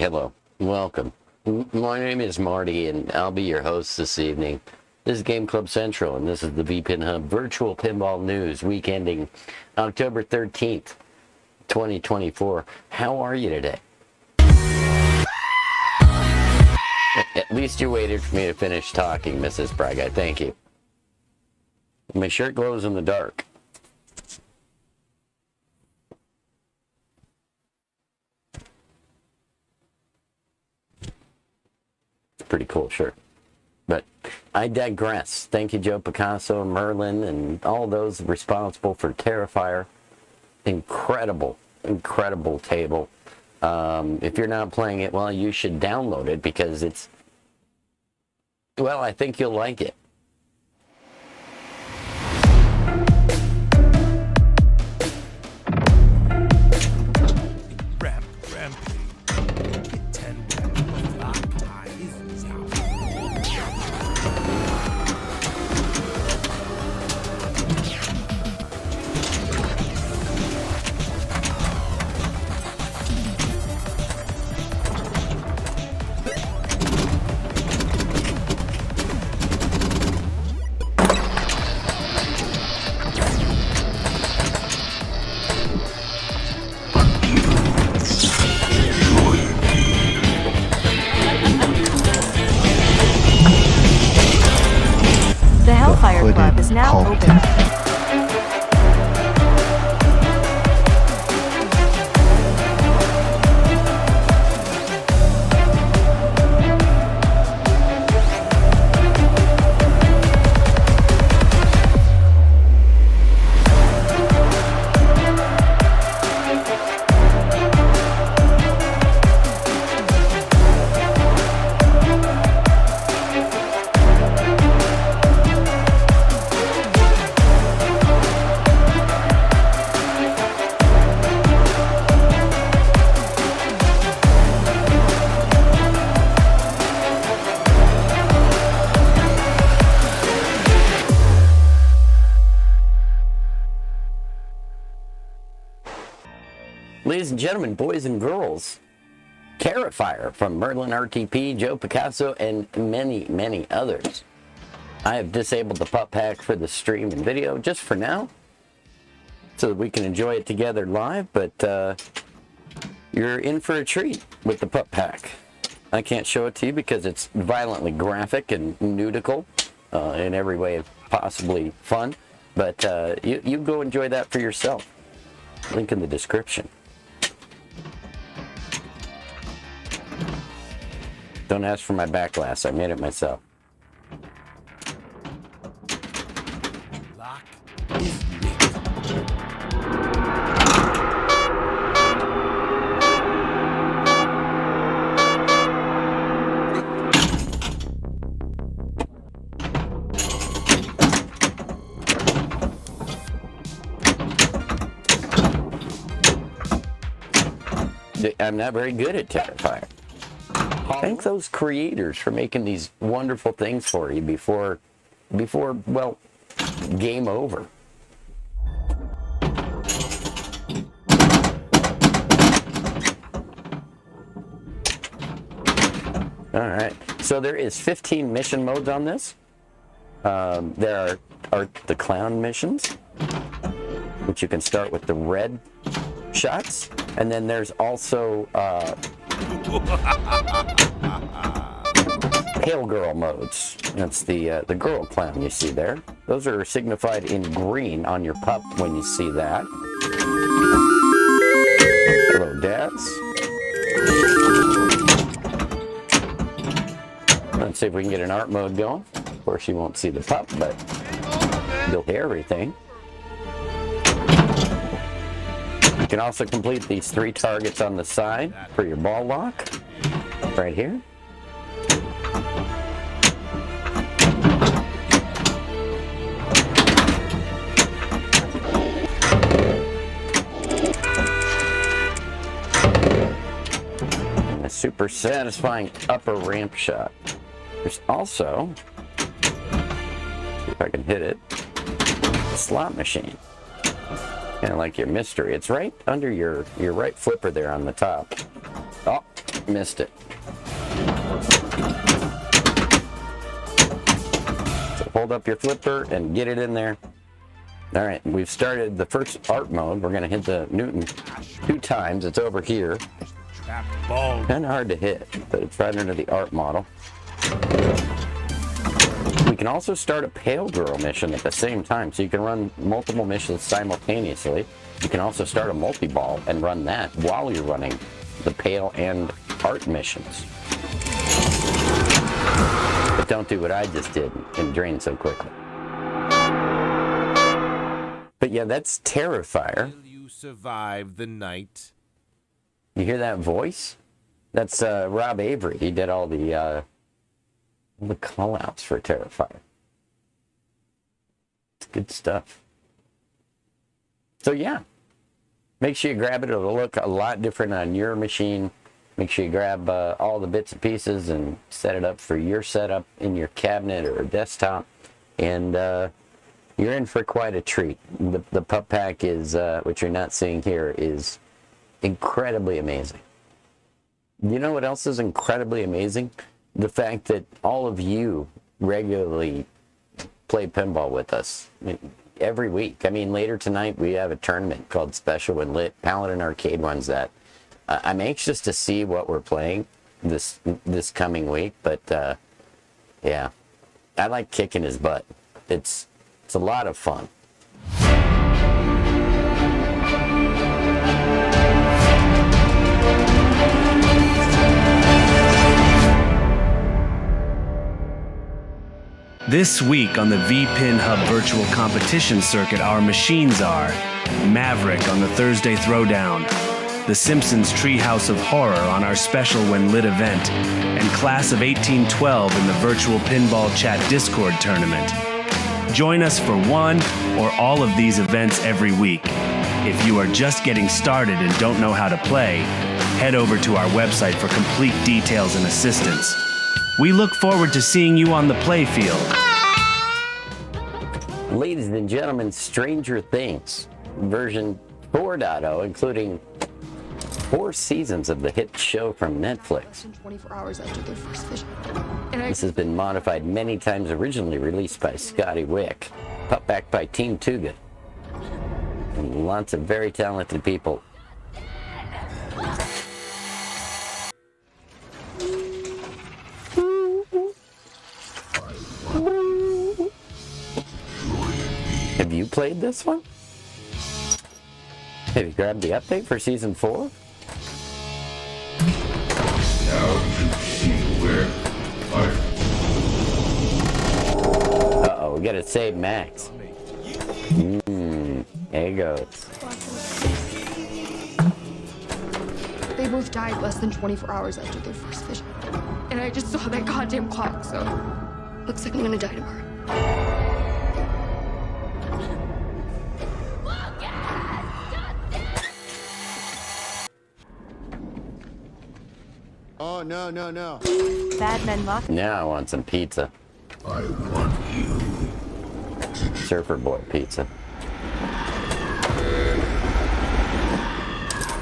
hello. Welcome. My name is Marty, and I'll be your host this evening. This is Game Club Central, and this is the Vpinhub Virtual Pinball News, week ending October 13th, 2024. How are you today? At least you waited for me to finish talking, Mrs. Braga. Thank you. My shirt glows in the dark. Pretty cool shirt. But I digress. Thank you, Joe Picasso, Merlin, and all those responsible for Terrifier. Incredible, incredible table. If you're not playing it, well, you should download it because it's, well, I think you'll like it. The Hellfire Club is now open. Ladies and gentlemen, boys and girls, Terrifier from Merlin RTP, Joe Picasso, and many, many others. I have disabled the pup pack for the stream and video just for now, so that we can enjoy it together live, but you're in for a treat with the pup pack. I can't show it to you because it's violently graphic and nudical in every way possibly fun, but you go enjoy that for yourself. Link in the description. Don't ask for my back glass. I made it myself. Lock is lit. I'm not very good at Terrifier. Thank those creators for making these wonderful things for you before, well, game over. All right, so there is 15 mission modes on this. There are the clown missions, which you can start with the red shots, and then there's also Pale Girl modes. That's the girl clown you see there. Those are signified in green on your pup when you see that. Hello, dads. Let's see if we can get an art mode going. Of course, you won't see the pup, but you'll hear everything. You can also complete these 3 targets on the side for your ball lock, right here. And a super satisfying upper ramp shot. There's also, see if I can hit it, a slot machine. Kind of like your mystery. It's right under your right flipper there on the top. Oh, Missed it. So hold up your flipper and get it in there. All right, we've started the first art mode. We're gonna hit the Newton 2 times. It's over here. Trap ball. Kind of hard to hit, but it's right under the art model. We can also start a Pale Girl mission at the same time, so you can run multiple missions simultaneously. You can also start a multi-ball and run that while you're running the Pale and art missions. But don't do what I just did and drain so quickly. But yeah, that's Terrifier. Will you survive the night? You hear that voice? That's Rob Avery. He did all the call-outs for Terrifier. It's good stuff. So yeah, make sure you grab it. It'll look a lot different on your machine. Make sure you grab all the bits and pieces and set it up for your setup in your cabinet or desktop. And you're in for quite a treat. The pup pack is, which you're not seeing here, is incredibly amazing. You know what else is incredibly amazing? The fact that all of you regularly play pinball with us every week. I mean, later tonight we have a tournament called Special and Lit. Paladin Arcade runs that. I'm anxious to see what we're playing this coming week, but yeah, I like kicking his butt. It's a lot of fun. This week on the Vpinhub virtual competition circuit, our machines are Maverick on the Thursday Throwdown, The Simpsons Treehouse of Horror on our Special When Lit event, and Class of 1812 in the virtual Pinball Chat Discord tournament. Join us for one or all of these events every week. If you are just getting started and don't know how to play, head over to our website for complete details and assistance. We look forward to seeing you on the playfield. Ladies and gentlemen, Stranger Things, version 4.0, including 4 seasons of the hit show from Netflix. 24 hours after their first vision. This has been modified many times, originally released by Scotty Wick, put back by Team Tuga, and lots of very talented people. Have you played this one? Have you grabbed the update for season 4? Uh-oh, we gotta save Max. There he goes. They both died less than 24 hours after their first vision. And I just saw that goddamn clock, so looks like I'm gonna die tomorrow. Oh, no. Bad men lock. Now I want some pizza. I want you. Surfer Boy pizza.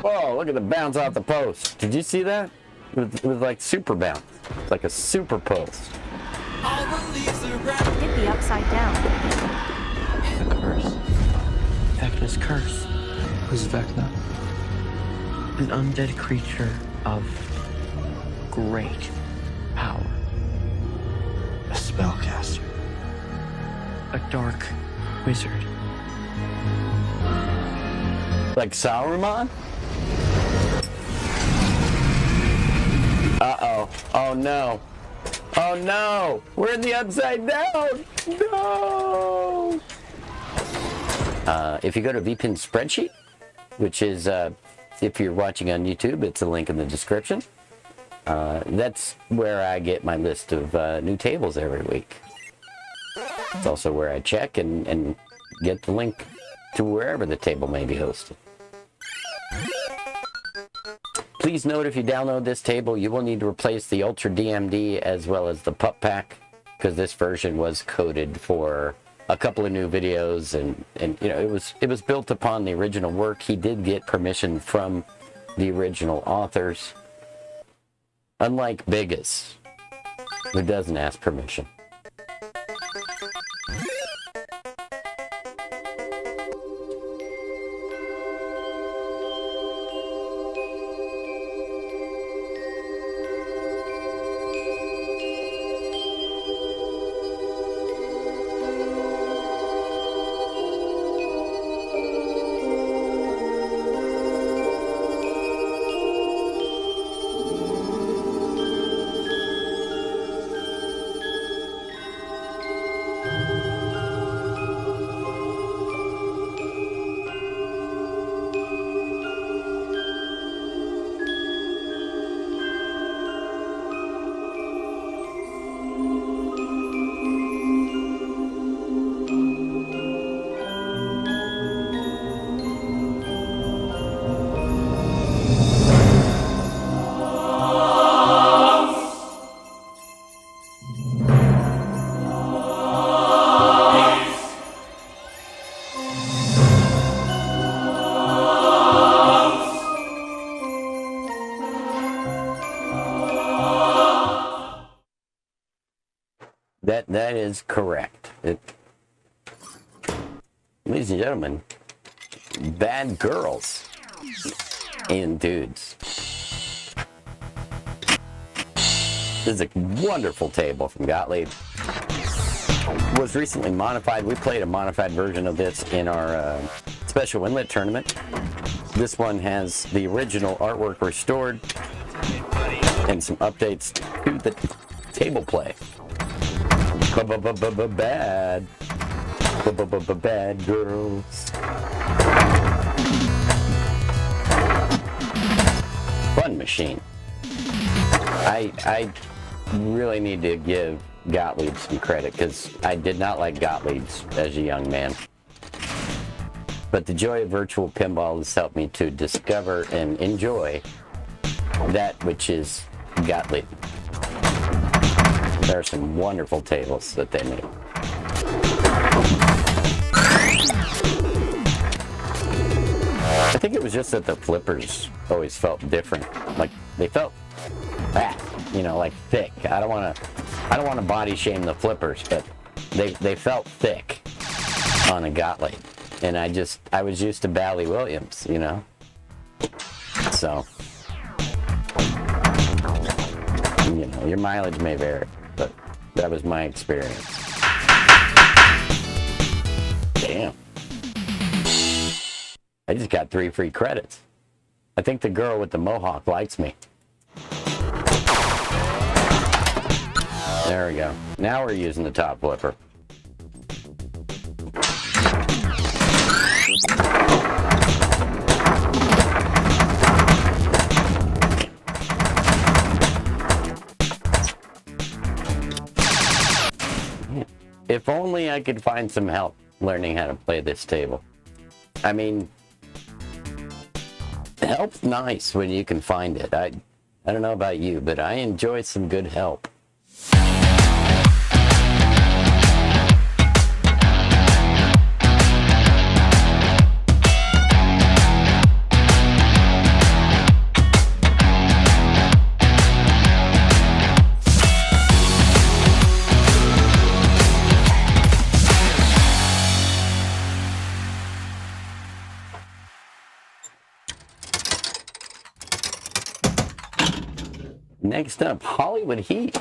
Whoa, look at the bounce off the post. Did you see that? It was like super bounce. Like a super post. Hit the upside down. Curse. Vecna's curse. Who's Vecna? An undead creature of great power. A spellcaster. A dark wizard. Like Sauron? Uh-oh. Oh no. Oh no! We're in the upside down! No! If you go to Vpin spreadsheet, which is, if you're watching on YouTube, it's a link in the description. That's where I get my list of new tables every week. It's also where I check and get the link to wherever the table may be hosted. Please note, if you download this table, you will need to replace the Ultra DMD as well as the Pup Pack, because this version was coded for a couple of new videos, and you know, it was built upon the original work. He did get permission from the original authors. Unlike Biggest, who doesn't ask permission. That is correct. Ladies and gentlemen, bad girls and dudes. This is a wonderful table from Gottlieb. Was recently modified. We played a modified version of this in our special Winlet tournament. This one has the original artwork restored and some updates to the table play. Bad. Bad girls. Fun machine. I really need to give Gottlieb some credit because I did not like Gottlieb's as a young man. But the joy of virtual pinball has helped me to discover and enjoy that which is Gottlieb. There are some wonderful tables that they make. I think it was just that the flippers always felt different. Like they felt fat, like thick. I don't want to body shame the flippers, but they felt thick on a Gottlieb. And I was used to Bally Williams, So, your mileage may vary, but that was my experience. Damn. I just got 3 free credits. I think the girl with the mohawk likes me. There we go. Now we're using the top flipper. If only I could find some help learning how to play this table. I mean, help's nice when you can find it. I don't know about you, but I enjoy some good help. Next up, Hollywood Heat.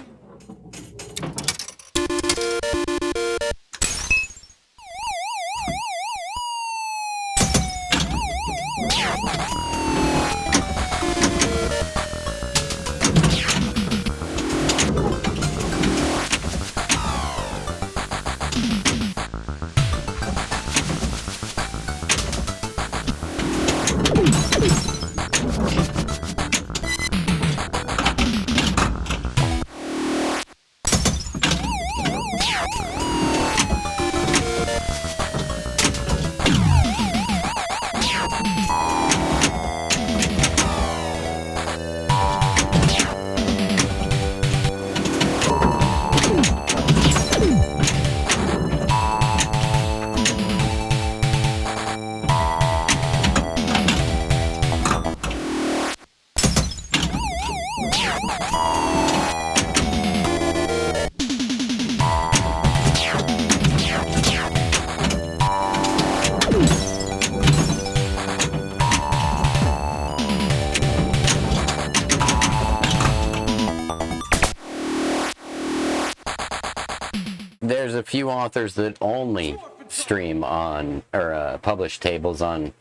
there's a few authors that only stream on or publish tables on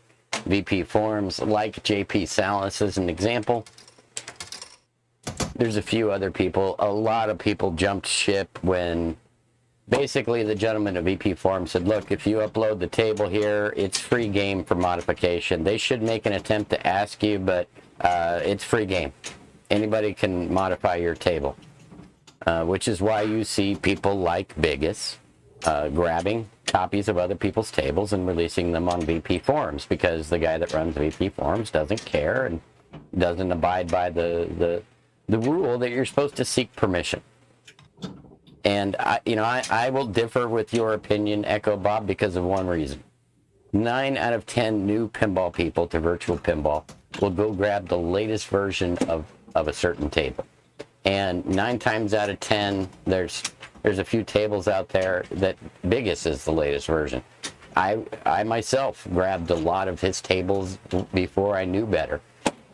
VP forums, like JP Salas as an example. There's a few other people. A lot of people jumped ship when basically the gentleman at VP Forum said, look, if you upload the table here, it's free game for modification. They should make an attempt to ask you, but it's free game. Anybody can modify your table, which is why you see people like Biggest grabbing copies of other people's tables and releasing them on VP Forums, because the guy that runs VP Forums doesn't care and doesn't abide by the rule that you're supposed to seek permission. And I will differ with your opinion, Echo Bob, because of one reason. 9 out of 10 new pinball people to Virtual Pinball will go grab the latest version of a certain table. And 9 times out of 10, there's a few tables out there that Biggest is the latest version. I myself grabbed a lot of his tables before I knew better.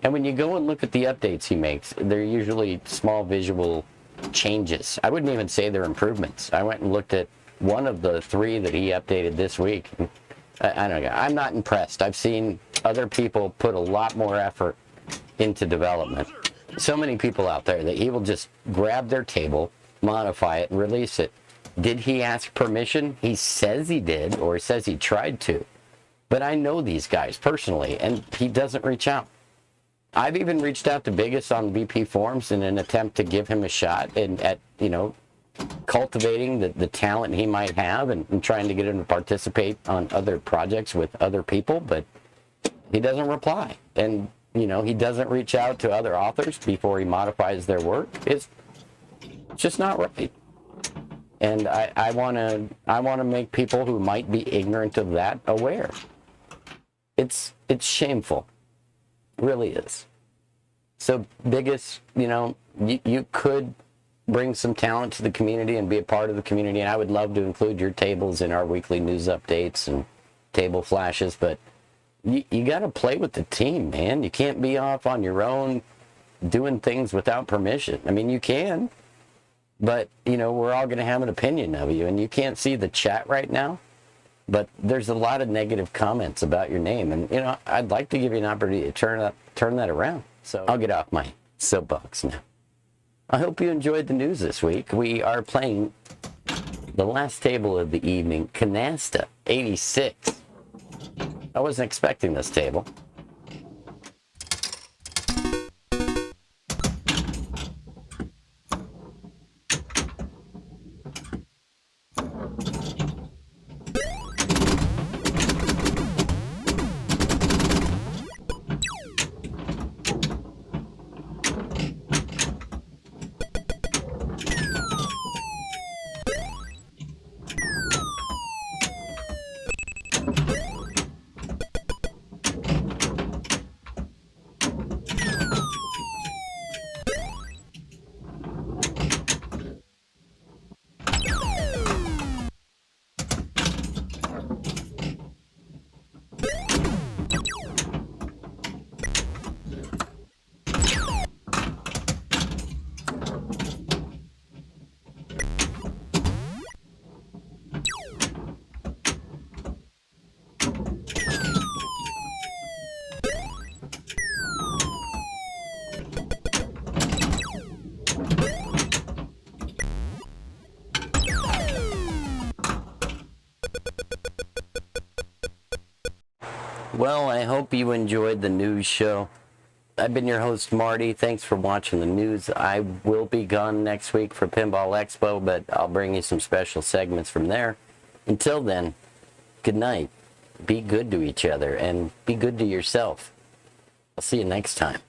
And when you go and look at the updates he makes, they're usually small visual changes. I wouldn't even say they're improvements. I went and looked at one of the 3 that he updated this week. I don't know. I'm not impressed. I've seen other people put a lot more effort into development. So many people out there that he will just grab their table, modify it, and release it. Did he ask permission? He says he did, or he says he tried to. But I know these guys personally, and he doesn't reach out. I've even reached out to Biggest on VP Forums in an attempt to give him a shot at cultivating the talent he might have and trying to get him to participate on other projects with other people, but he doesn't reply. And, he doesn't reach out to other authors before he modifies their work. It's just not right. And I want to make people who might be ignorant of that aware. It's shameful. Really is. So Biggest, you could bring some talent to the community and be a part of the community, and I would love to include your tables in our weekly news updates and table flashes, but you got to play with the team, man. You can't be off on your own doing things without permission. I mean, you can, but we're all going to have an opinion of you, and you can't see the chat right now. But there's a lot of negative comments about your name, and I'd like to give you an opportunity to turn that around. So I'll get off my soapbox now. I hope you enjoyed the news this week. We are playing the last table of the evening, Canasta 86. I wasn't expecting this table. Well, I hope you enjoyed the news show. I've been your host, Marty. Thanks for watching the news. I will be gone next week for Pinball Expo, but I'll bring you some special segments from there. Until then, good night. Be good to each other and be good to yourself. I'll see you next time.